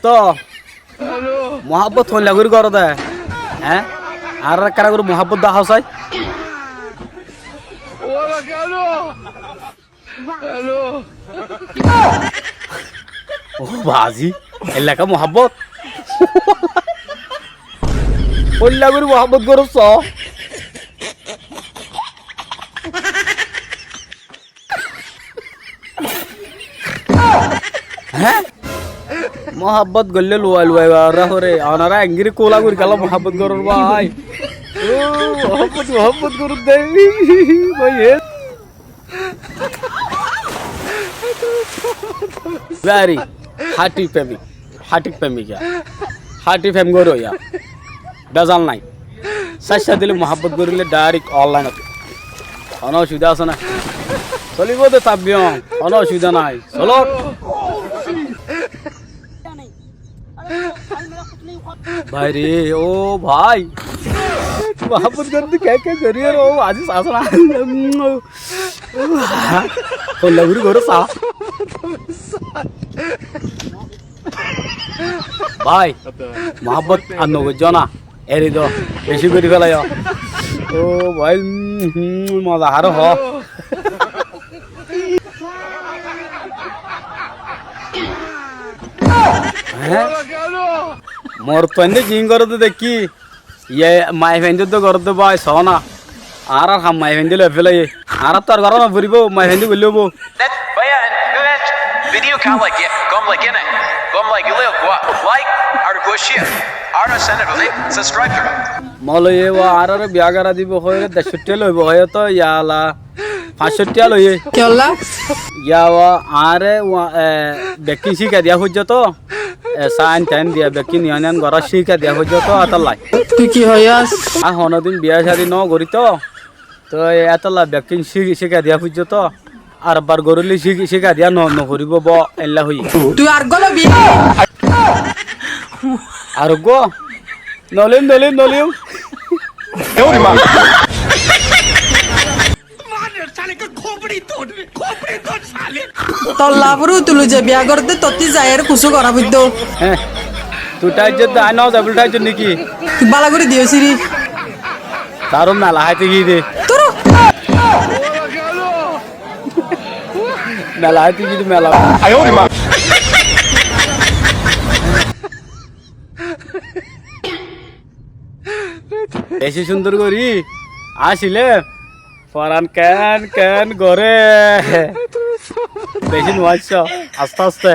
তো মহাব্বত হইলা করে করো দে হ্যাঁ আর কারা করে মহাব্বত দা হাসাই ও বাজি এলাকা মহাব্বত হইলা করে মহাব্বত করছ হ্যাঁ मोहब्बत गल्ले लुआई लुआई वारा हो रे आनारा अंगिरी कोला गुरी काला मोहब्बत करो भाई ओ मोहब्बत करो देवी भाई ये वेरी हार्टी फेमी क्या हार्टी फेम करो या बेजाल नहीं सच दिले मोहब्बत करिले डायरेक्ट ऑनलाइन अनो सुविधा আছে না চলিব তো তাবিও অনো সুবিধা নাই চলো भाई रे ओ भाई मोहब्बत करते क्या क्या करिए रो आज सासना तो लगुरी करो सा भाई मोहब्बत अन्नो को जाना एरी दो बेशी करी फेलायो ओ भाई मजा हारो हो मोर पंदे जिंग करते देखी ये माय फेंदे तो करते भाई सोना आरा हम माय फेंदे ले फेला ये आरा तो करो ना बुरीबो माय फेंदे बोलियो बो भैया वीडियो का like गम like इन गम like लियो like और गोशिया और सेंड बोले सब्सक्राइब करो मोलो ये वो आरा रे ब्याह करा दिबो होय 10 लइबो होय तो याला 500 लइए केला या वो आरे बेकिन सी का दिया हो तो साइन टाइम दिया बेकिन यानन गरा सी का दिया हो तो आतलाई তুই কি হইয়াস आ होनो दिन बिया शादी न गरी तो आतला बेकिन सी का दिया हो तो আর বার গরলি শিখা দিয়া ন করিব ব এল্লা হই তুই আর গলো বিয়ে আর গো নলিম তোর লাভরু তুলু যে বিয়া করতে ততি যায়ের কুসু করা বুঝত হ্যাঁ তুই ties I now double ties নাকি তুই বালা করে দিয়েছিলি তারও মেলা হাইতে গিয়ে দে তোর মেলা হাইতে গিয়ে মেলা বেশি সুন্দর করি আসিলে ফরান কেন করে বেশি নোয়াচ্ছ আস্তে আস্তে